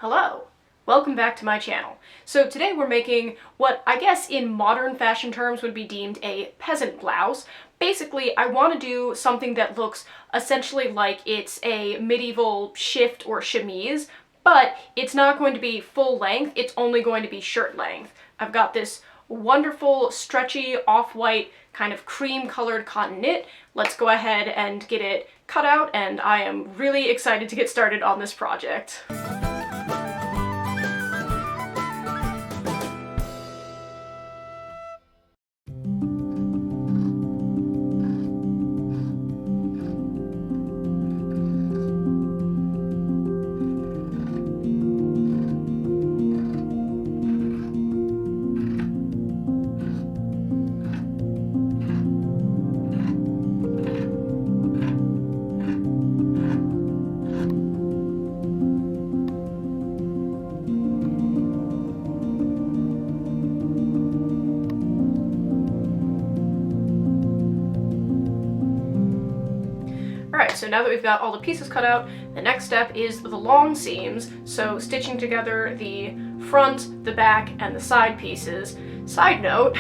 Hello! Welcome back to my channel. So today we're making what I guess in modern fashion terms would be deemed a peasant blouse. Basically, I want to do something that looks essentially like it's a medieval shift or chemise, but it's not going to be full length, it's only going to be shirt length. I've got this wonderful, stretchy, off-white, kind of cream-colored cotton knit. Let's go ahead and get it cut out, and I am really excited to get started on this project. Alright, so now that we've got all the pieces cut out, the next step is the long seams, so stitching together the front, the back, and the side pieces. Side note,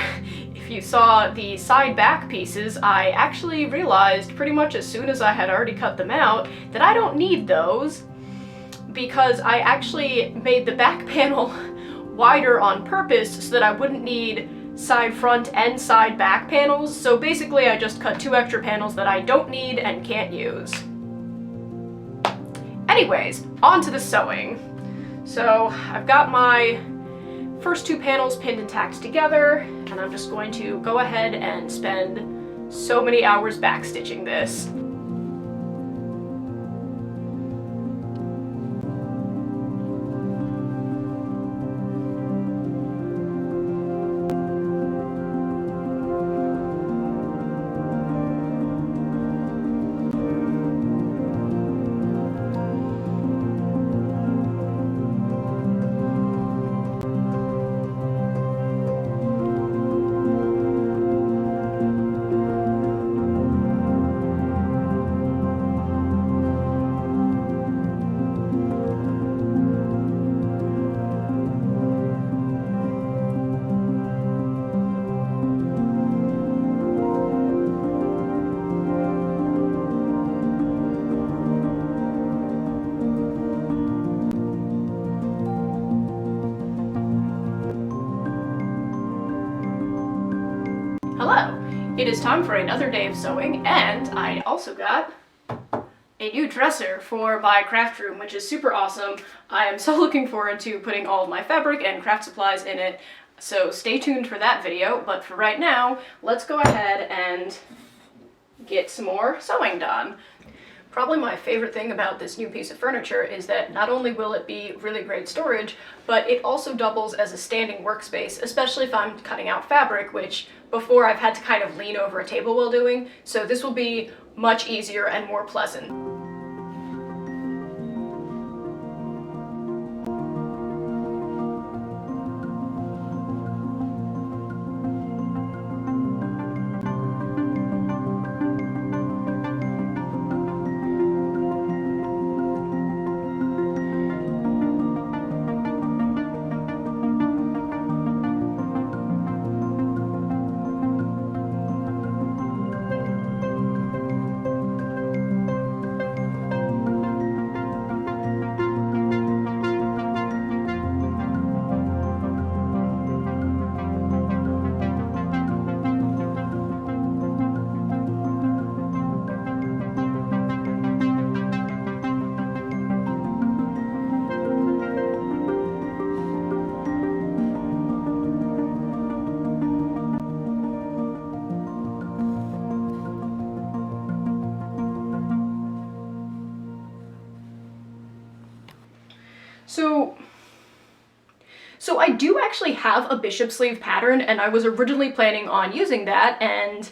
if you saw the side back pieces, I actually realized pretty much as soon as I had already cut them out that I don't need those, because I actually made the back panel wider on purpose so that I wouldn't need side front and side back panels, so basically I just cut 2 extra panels that I don't need and can't use. Anyways, on to the sewing. So I've got my first 2 panels pinned and tacked together, and I'm just going to go ahead and spend so many hours backstitching this. Hello! It is time for another day of sewing, and I also got a new dresser for my craft room, which is super awesome. I am so looking forward to putting all of my fabric and craft supplies in it, so stay tuned for that video, but for right now, let's go ahead and get some more sewing done. Probably my favorite thing about this new piece of furniture is that not only will it be really great storage, but it also doubles as a standing workspace, especially if I'm cutting out fabric, which before I've had to kind of lean over a table while doing, so this will be much easier and more pleasant. So I do actually have a bishop sleeve pattern, and I was originally planning on using that, and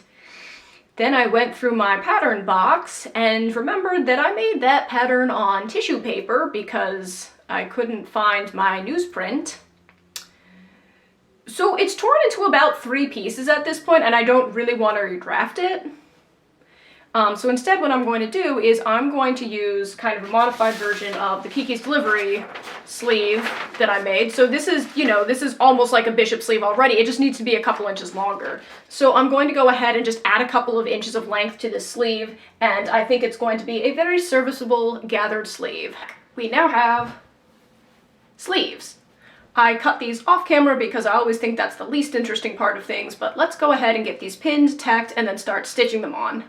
then I went through my pattern box and remembered that I made that pattern on tissue paper because I couldn't find my newsprint. So it's torn into about 3 pieces at this point, and I don't really want to redraft it. So instead what I'm going to do is I'm going to use kind of a modified version of the Kiki's Delivery sleeve that I made. So this is, you know, this is almost like a bishop sleeve already. It just needs to be a couple inches longer. So I'm going to go ahead and just add a couple of inches of length to this sleeve, and I think it's going to be a very serviceable gathered sleeve. We now have sleeves. I cut these off camera because I always think that's the least interesting part of things, but let's go ahead and get these pinned, tacked, and then start stitching them on.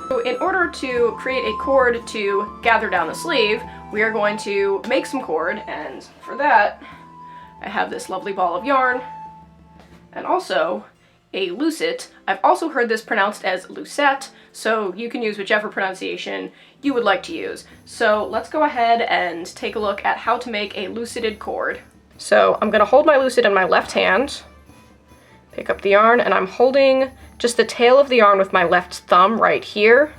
So in order to create a cord to gather down the sleeve, we are going to make some cord, and for that, I have this lovely ball of yarn, and also a lucette. I've also heard this pronounced as lucette, so you can use whichever pronunciation you would like to use. So let's go ahead and take a look at how to make a lucetted cord. So I'm gonna hold my lucette in my left hand, pick up the yarn, and I'm holding just the tail of the yarn with my left thumb right here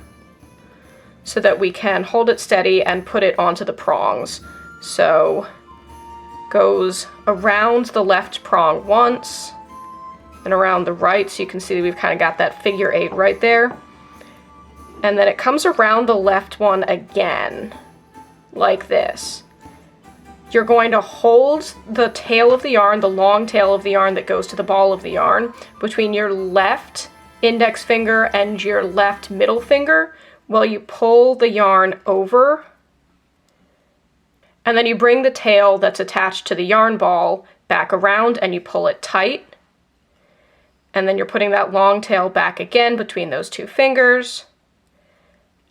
so that we can hold it steady and put it onto the prongs. So goes around the left prong once and around the right, so you can see that we've kind of got that figure 8 right there. And then it comes around the left one again, like this. You're going to hold the tail of the yarn, the long tail of the yarn that goes to the ball of the yarn, between your left index finger and your left middle finger while you pull the yarn over. And then you bring the tail that's attached to the yarn ball back around and you pull it tight. And then you're putting that long tail back again between those two fingers.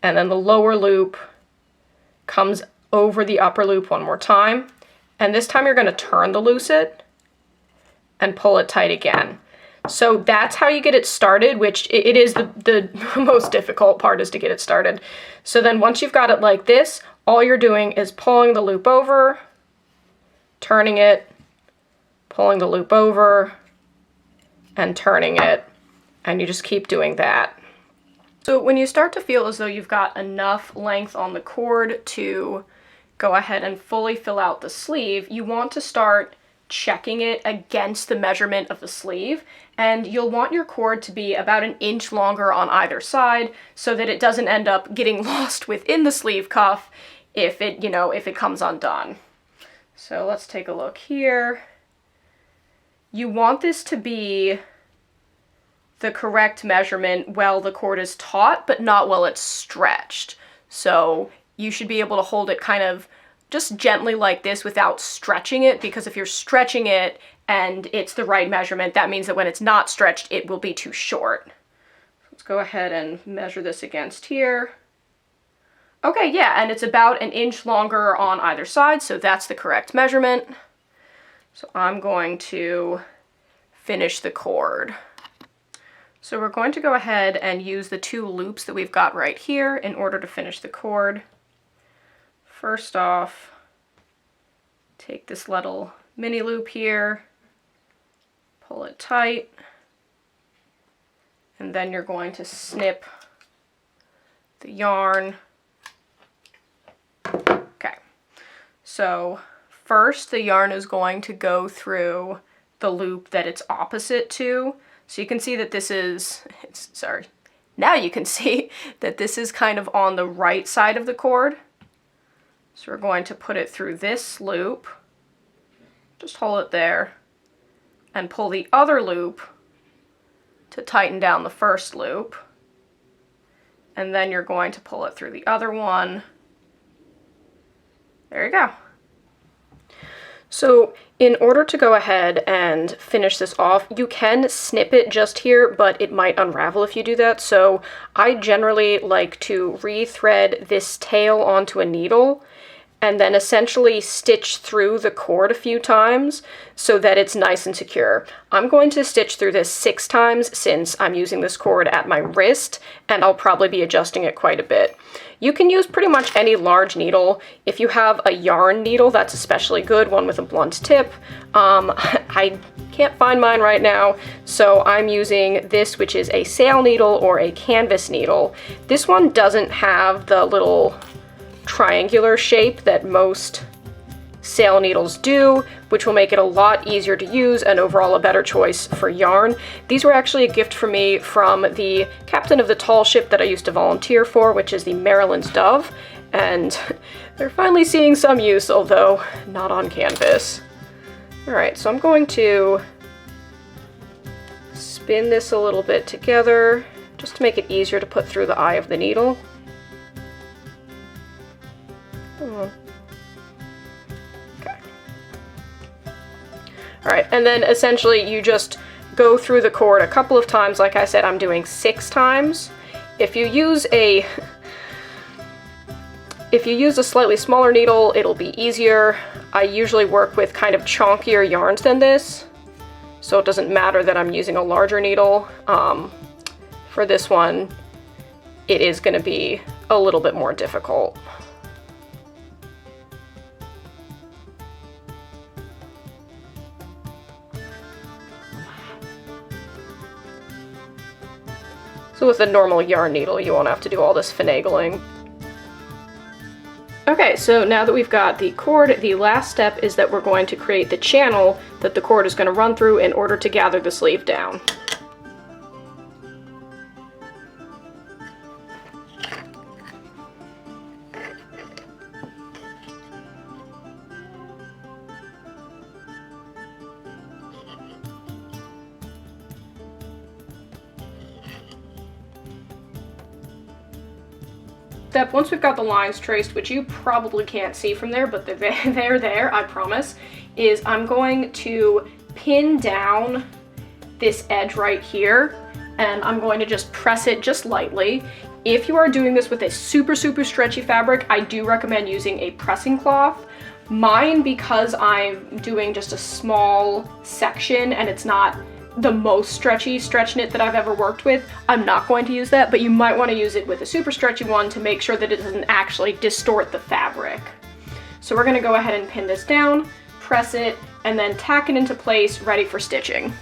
And then the lower loop comes over the upper loop one more time, and this time you're going to turn the lucette and pull it tight again. So that's how you get it started, which it is the most difficult part, is to get it started. So then once you've got it like this, all you're doing is pulling the loop over, turning it, pulling the loop over, and turning it, and you just keep doing that. So when you start to feel as though you've got enough length on the cord to go ahead and fully fill out the sleeve, you want to start checking it against the measurement of the sleeve, and you'll want your cord to be about 1 inch longer on either side so that it doesn't end up getting lost within the sleeve cuff if it, you know, if it comes undone. So let's take a look here. You want this to be the correct measurement while the cord is taut, but not while it's stretched. So you should be able to hold it kind of just gently like this without stretching it, because if you're stretching it and it's the right measurement, that means that when it's not stretched, it will be too short. Let's go ahead and measure this against here. Okay, yeah, and it's about 1 inch longer on either side, so that's the correct measurement. So I'm going to finish the cord. So we're going to go ahead and use the 2 loops that we've got right here in order to finish the cord. First off, take this little mini loop here, pull it tight, and then you're going to snip the yarn. Okay, so first the yarn is going to go through the loop that it's opposite to. So you can see that this is, now you can see that this is kind of on the right side of the cord. So we're going to put it through this loop, just hold it there, and pull the other loop to tighten down the first loop. And then you're going to pull it through the other one. There you go. So in order to go ahead and finish this off, you can snip it just here, but it might unravel if you do that. So I generally like to rethread this tail onto a needle and then essentially stitch through the cord a few times so that it's nice and secure. I'm going to stitch through this 6 times since I'm using this cord at my wrist, and I'll probably be adjusting it quite a bit. You can use pretty much any large needle. If you have a yarn needle, that's especially good, one with a blunt tip. I can't find mine right now, so I'm using this, which is a sail needle or a canvas needle. This one doesn't have the little triangular shape that most sail needles do, which will make it a lot easier to use and overall a better choice for yarn. These were actually a gift from me from the captain of the tall ship that I used to volunteer for, which is the Maryland's Dove, and they're finally seeing some use, although not on canvas. Alright, so I'm going to spin this a little bit together just to make it easier to put through the eye of the needle. Okay. Alright, and then essentially you just go through the cord a couple of times. Like I said, I'm doing 6 times. If you use a slightly smaller needle, it'll be easier. I usually work with kind of chunkier yarns than this, so it doesn't matter that I'm using a larger needle. For this one, it is going to be a little bit more difficult. So with a normal yarn needle, you won't have to do all this finagling. Okay, so now that we've got the cord, the last step is that we're going to create the channel that the cord is going to run through in order to gather the sleeve down. Once we've got the lines traced, which you probably can't see from there, but they're there, I promise, is I'm going to pin down this edge right here, and I'm going to just press it just lightly. If you are doing this with a super stretchy fabric, I do recommend using a pressing cloth. Mine, because I'm doing just a small section and it's not the most stretchy stretch knit that I've ever worked with, I'm not going to use that, but you might want to use it with a super stretchy one to make sure that it doesn't actually distort the fabric. So we're going to go ahead and pin this down, press it, and then tack it into place, ready for stitching.